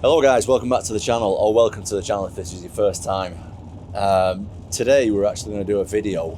Hello guys, welcome back to the channel, or welcome to the channel if this is your first time. Today we're actually going to do a video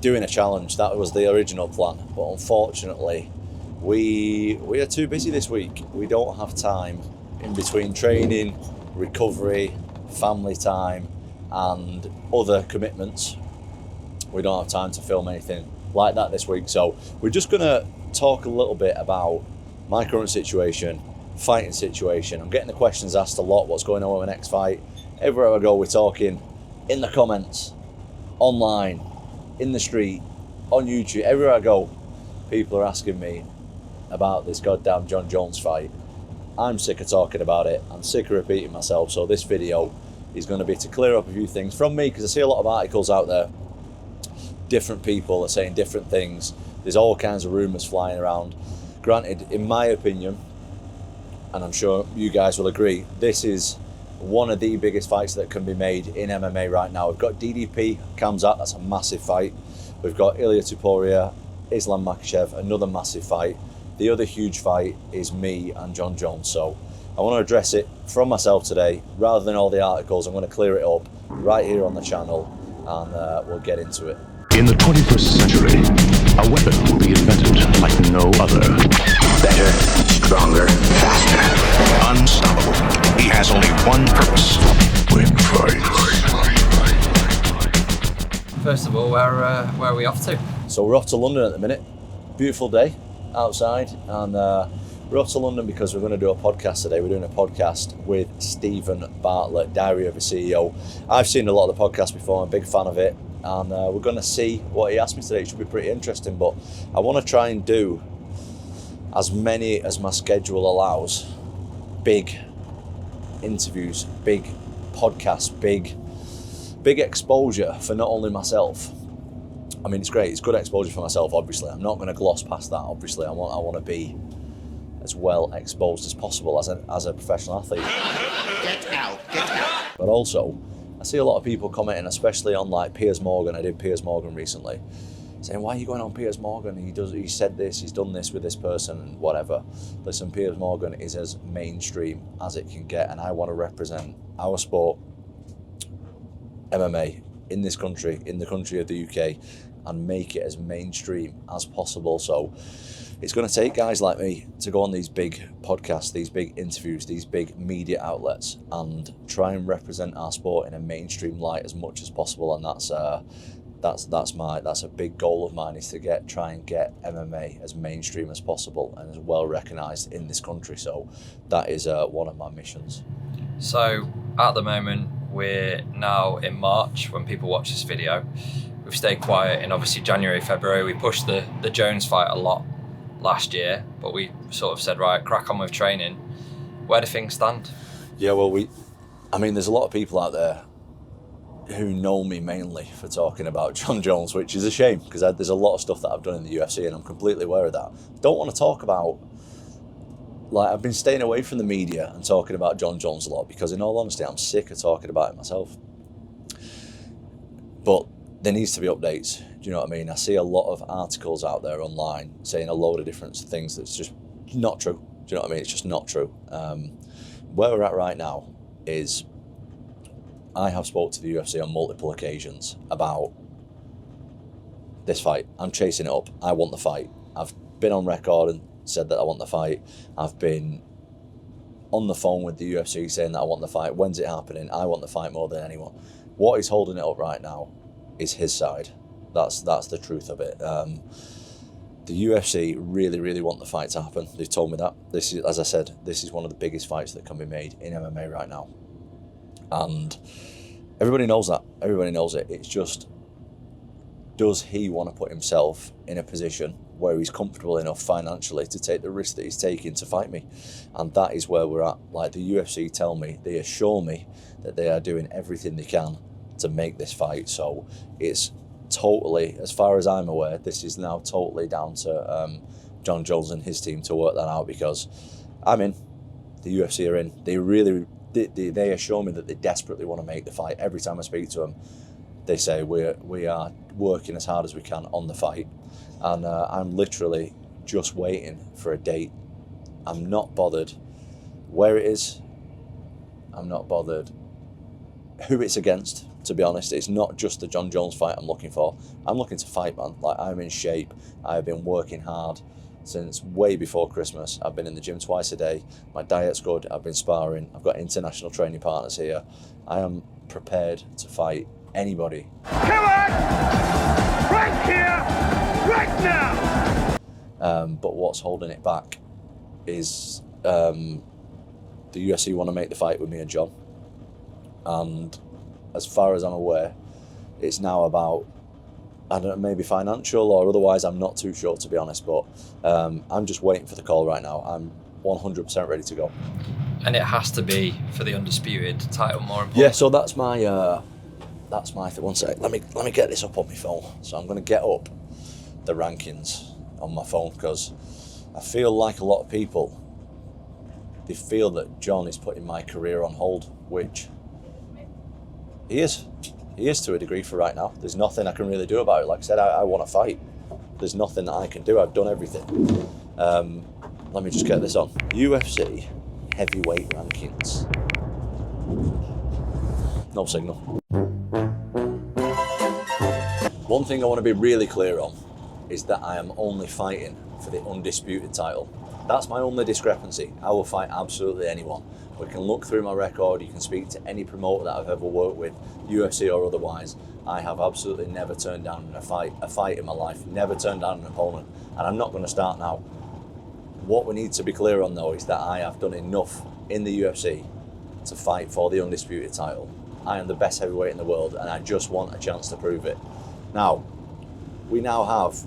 doing a challenge. That was the original plan, but unfortunately we are too busy this week. We don't have time in between training, recovery, family time and other commitments. We don't have time to film anything like that this week, so we're just going to talk a little bit about my current situation, fighting situation. I'm getting the questions asked a lot, what's going on with my next fight. Everywhere I go we're talking, in the comments, online, in the street, on YouTube, everywhere I go people are asking me about this goddamn Jon Jones fight. I'm sick of talking about it, I'm sick of repeating myself, so this video is going to be to clear up a few things from me, because I see a lot of articles out there, different people are saying different things, there's all kinds of rumours flying around. Granted, in my opinion, and I'm sure you guys will agree, this is one of the biggest fights that can be made in MMA right now. We've got DDP, Khamzat, that's a massive fight. We've got Ilia Topuria, Islam Makhachev, another massive fight. The other huge fight is me and Jon Jones. So I want to address it from myself today. Rather than all the articles, I'm going to clear it up right here on the channel, and we'll get into it. In the 21st century, a weapon will be invented like no other. Better, stronger, faster. Unstoppable. He has only one purpose. Win fights. First of all, where are we off to? So we're off to London at the minute. Beautiful day outside, and we're off to London because we're going to do a podcast today. We're doing a podcast with Stephen Bartlett, Diary of a CEO. I've seen a lot of the podcasts before, I'm a big fan of it, and we're going to see what he asked me today. It should be pretty interesting, but I want to try and do as many as my schedule allows. Big interviews, big podcasts, big exposure for not only myself. I mean, it's great, it's good exposure for myself, obviously. I'm not going to gloss past that, obviously. I want to be as well exposed as possible as a professional athlete. Get out. But also, I see a lot of people commenting, especially on like Piers Morgan. I did Piers Morgan recently, saying, why are you going on Piers Morgan? He said this, he's done this with this person and whatever. Listen, Piers Morgan is as mainstream as it can get, and I want to represent our sport, MMA, in this country, in the country of the UK, and make it as mainstream as possible. So it's going to take guys like me to go on these big podcasts, these big interviews, these big media outlets, and try and represent our sport in a mainstream light as much as possible. And that's a big goal of mine, is to try and get MMA as mainstream as possible and as well recognised in this country. So that is one of my missions. So at the moment, we're now in March when people watch this video. We've stayed quiet in obviously January, February. We pushed the Jones fight a lot last year, but we sort of said, right, crack on with training. Where do things stand? Yeah, well, there's a lot of people out there who know me mainly for talking about Jon Jones, which is a shame, because there's a lot of stuff that I've done in the UFC and I'm completely aware of that. Don't want to talk about, like, I've been staying away from the media and talking about Jon Jones a lot, because in all honesty, I'm sick of talking about it myself. But there needs to be updates, do you know what I mean? I see a lot of articles out there online saying a load of different things that's just not true, do you know what I mean? It's just not true. Where we're at right now is, I have spoke to the UFC on multiple occasions about this fight. I'm chasing it up. I want the fight. I've been on record and said that I want the fight. I've been on the phone with the UFC saying that I want the fight. When's it happening? I want the fight more than anyone. What is holding it up right now is his side. That's the truth of it. The UFC really, really want the fight to happen. They've told me that. This is, as I said, this is one of the biggest fights that can be made in MMA right now. And everybody knows that. Everybody knows it. It's just, does he want to put himself in a position where he's comfortable enough financially to take the risk that he's taking to fight me? And that is where we're at. Like, the UFC tell me, they assure me that they are doing everything they can to make this fight. So it's totally, as far as I'm aware, this is now totally down to Jon Jones and his team to work that out, because I'm in, the UFC are in. They assure me that they desperately want to make the fight. Every time I speak to them, they say we are working as hard as we can on the fight, and I'm literally just waiting for a date. I'm not bothered Where it is, I'm not bothered. Who it's against, to be honest, it's not just the Jon Jones fight I'm looking for. I'm looking to fight, man. Like, I'm in shape. I've been working hard since way before Christmas. I've been in the gym twice a day. My diet's good. I've been sparring. I've got international training partners here. I am prepared to fight anybody. Come on! Right here! Right now! But what's holding it back is the UFC want to make the fight with me and Jon. And as far as I'm aware, it's now about, I don't know, maybe financial or otherwise, I'm not too sure, to be honest, but I'm just waiting for the call right now. I'm 100% ready to go. And it has to be for the Undisputed title, more important. Yeah, so that's my thing. One sec, let me get this up on my phone. So I'm going to get up the rankings on my phone, because I feel like a lot of people, they feel that Jon is putting my career on hold, which he is. He is to a degree for right now. There's nothing I can really do about it. Like I said, I want to fight. There's nothing that I can do. I've done everything. Let me just get this on. UFC heavyweight rankings. No signal. One thing I want to be really clear on is that I am only fighting for the Undisputed title. That's my only discrepancy. I will fight absolutely anyone. We can look through my record, you can speak to any promoter that I've ever worked with, UFC or otherwise. I have absolutely never turned down a fight in my life, never turned down an opponent, and I'm not going to start now. What we need to be clear on, though, is that I have done enough in the UFC to fight for the Undisputed title. I am the best heavyweight in the world, and I just want a chance to prove it. Now, we now have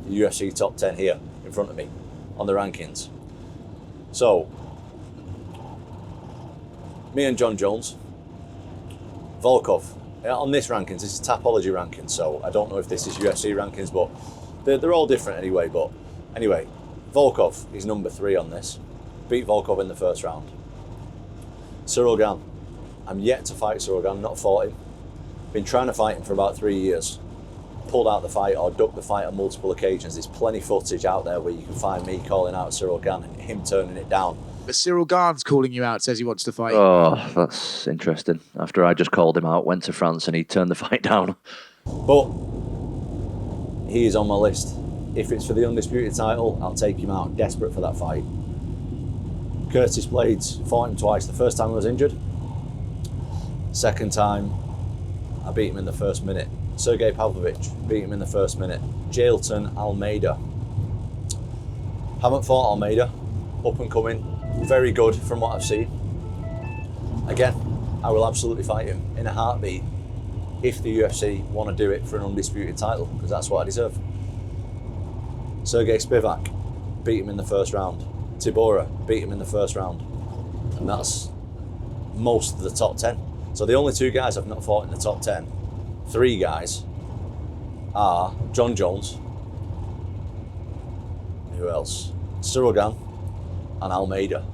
the UFC top 10 here in front of me on the rankings. So, me and Jon Jones, Volkov, on this rankings, this is Tapology rankings, so I don't know if this is UFC rankings, but they're all different anyway. But anyway, Volkov is number 3 on this. Beat Volkov in the first round. Ciryl Gane, I'm yet to fight Ciryl Gane, not fought him. Been trying to fight him for about 3 years. Pulled out the fight or ducked the fight on multiple occasions. There's plenty footage out there where you can find me calling out Ciryl Gane and him turning it down. But Ciryl Gane's calling you out, says he wants to fight. Oh, that's interesting. After I just called him out, went to France and he turned the fight down. But he is on my list. If it's for the Undisputed title, I'll take him out. Desperate for that fight. Curtis Blades, fought him twice. The first time I was injured. Second time, I beat him in the first minute. Sergey Pavlovich, beat him in the first minute. Jailton Almeida. Haven't fought Almeida. Up and coming. Very good from what I've seen. Again, I will absolutely fight him in a heartbeat if the UFC want to do it for an Undisputed title, because that's what I deserve. Sergey Spivak, beat him in the first round. Tibora, beat him in the first round. And that's most of the top 10. So the only 2 guys I've not fought in the top 10, 3 guys, are Jon Jones, who else? Ciryl Gane, and Almeida.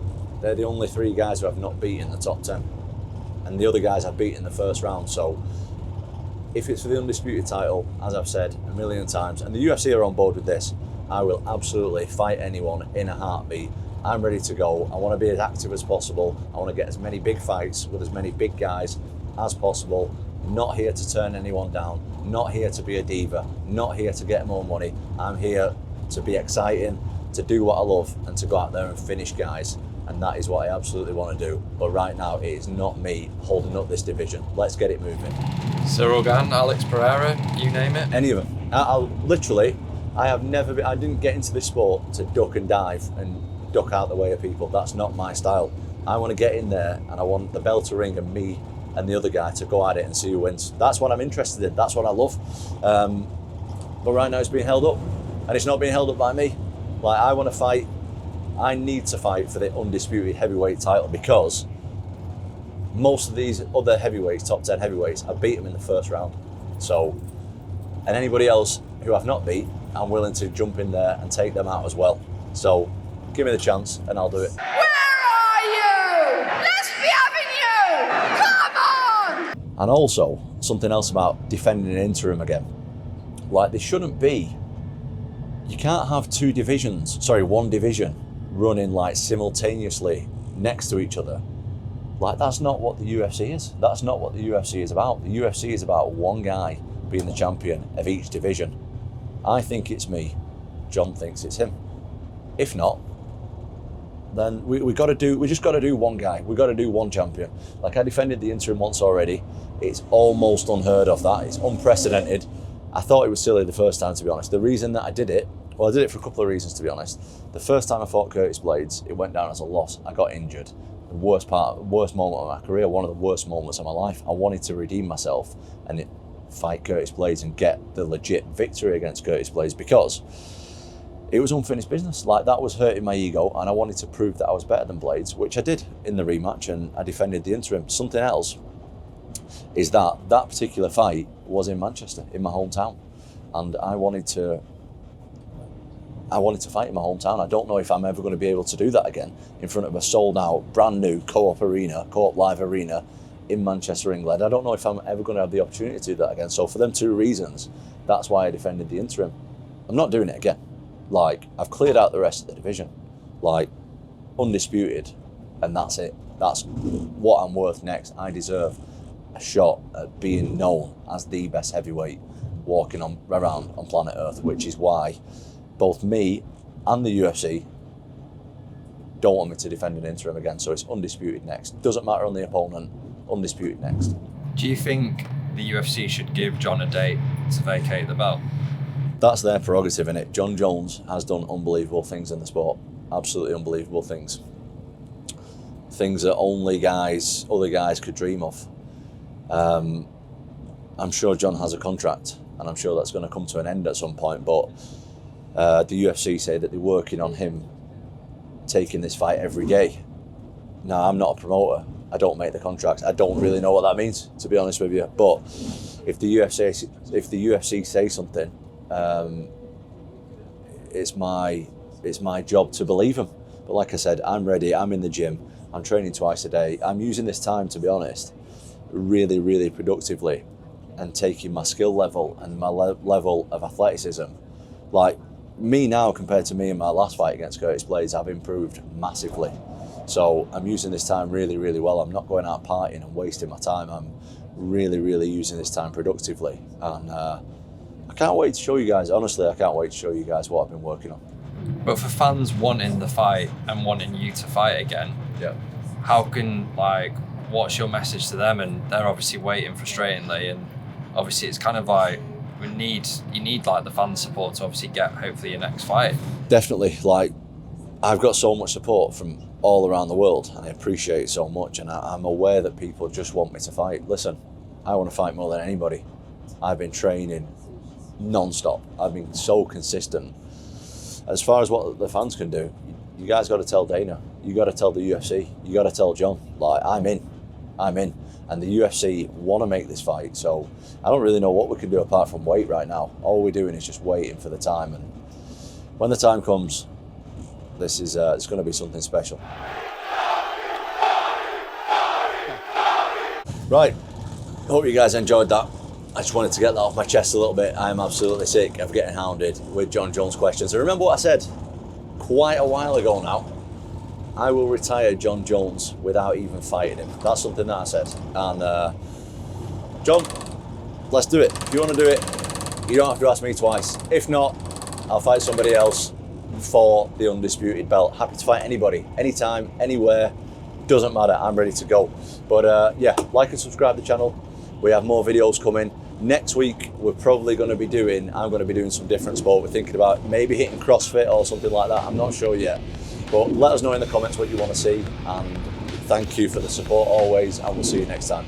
They're the only 3 guys who I've not beat in the top 10. And the other guys I've beat in the first round. So if it's for the Undisputed title, as I've said a million times, and the UFC are on board with this, I will absolutely fight anyone in a heartbeat. I'm ready to go. I want to be as active as possible. I want to get as many big fights with as many big guys as possible. Not here to turn anyone down. Not here to be a diva. Not here to get more money. I'm here to be exciting, to do what I love, and to go out there and finish guys. And that is what I absolutely want to do. But right now, it is not me holding up this division. Let's get it moving. Ciryl Gane, Alex Pereira, you name it. Any of them. I didn't get into this sport to duck and dive and duck out the way of people. That's not my style. I want to get in there and I want the bell to ring and me and the other guy to go at it and see who wins. That's what I'm interested in. That's what I love. But right now it's being held up, and it's not being held up by me. Like, I want to fight. I need to fight for the Undisputed heavyweight title, because most of these other heavyweights, top 10 heavyweights, I beat them in the first round. So, and anybody else who I've not beat, I'm willing to jump in there and take them out as well. So, give me the chance and I'll do it. Where are you? Let's be having you! Come on! And also, something else about defending an interim again. Like, there shouldn't be. You can't have one division running like simultaneously next to each other. Like, that's not what the UFC is. That's not what the UFC is about. The UFC is about one guy being the champion of each division. I think it's me. Jon thinks it's him. If not, then we just got to do one guy. We got to do one champion. Like, I defended the interim once already. It's almost unheard of. That it's unprecedented. I thought it was silly the first time, to be honest. The reason that I did it, well, I did it for a couple of reasons, to be honest. The first time I fought Curtis Blades, it went down as a loss. I got injured. The worst moment of my career, one of the worst moments of my life. I wanted to redeem myself and fight Curtis Blades and get the legit victory against Curtis Blades, because it was unfinished business. Like, that was hurting my ego, and I wanted to prove that I was better than Blades, which I did in the rematch, and I defended the interim. Something else is that particular fight was in Manchester, in my hometown, and I wanted to fight in my hometown. I don't know if I'm ever going to be able to do that again in front of a sold out, brand new Co-op Live arena in Manchester, England. I don't know if I'm ever going to have the opportunity to do that again. So for them two reasons, that's why I defended the interim. I'm not doing it again. Like, I've cleared out the rest of the division, like, undisputed, and that's it. That's what I'm worth next. I deserve a shot at being known as the best heavyweight walking around on planet Earth, which is why both me and the UFC don't want me to defend an interim again. So it's undisputed next. Doesn't matter on the opponent, undisputed next. Do you think the UFC should give Jon a date to vacate the belt? That's their prerogative, innit? Jon Jones has done unbelievable things in the sport. Absolutely unbelievable things. Things that other guys could dream of. I'm sure Jon has a contract, and I'm sure that's going to come to an end at some point, but the UFC say that they're working on him taking this fight every day. Now, I'm not a promoter. I don't make the contracts. I don't really know what that means, to be honest with you. But if the UFC say something, it's my job to believe them. But like I said, I'm ready. I'm in the gym. I'm training twice a day. I'm using this time, to be honest, really, really productively, and taking my skill level and my level of athleticism. Like, me now compared to me in my last fight against Curtis Blades, I've improved massively. So I'm using this time really, really well. I'm not going out partying and wasting my time. I'm really, really using this time productively. And I can't wait to show you guys, honestly, I can't wait to show you guys what I've been working on. But for fans wanting the fight and wanting you to fight again, yeah, what's your message to them? And they're obviously waiting frustratingly, and obviously it's kind of like, you need like the fan support to obviously get hopefully your next fight. Definitely. Like, I've got so much support from all around the world, and I appreciate it so much, and I'm aware that people just want me to fight. Listen, I want to fight more than anybody. I've been training non-stop. I've been so consistent. As far as what the fans can do, you guys got to tell Dana, you got to tell the UFC, you got to tell Jon, like, I'm in. And the UFC want to make this fight, so I don't really know what we can do apart from wait right now. All we're doing is just waiting for the time, and when the time comes, this is it's going to be something special. Right, hope you guys enjoyed that. I just wanted to get that off my chest a little bit. I am absolutely sick of getting hounded with Jon Jones questions. And remember what I said quite a while ago now. I will retire Jon Jones without even fighting him. That's something that I said. And Jon, let's do it. If you want to do it, you don't have to ask me twice. If not, I'll fight somebody else for the undisputed belt. Happy to fight anybody, anytime, anywhere. Doesn't matter. I'm ready to go. But yeah, like and subscribe to the channel. We have more videos coming. Next week, I'm going to be doing some different sport. We're thinking about maybe hitting CrossFit or something like that. I'm not sure yet. But let us know in the comments what you want to see. And thank you for the support always. And we'll see you next time.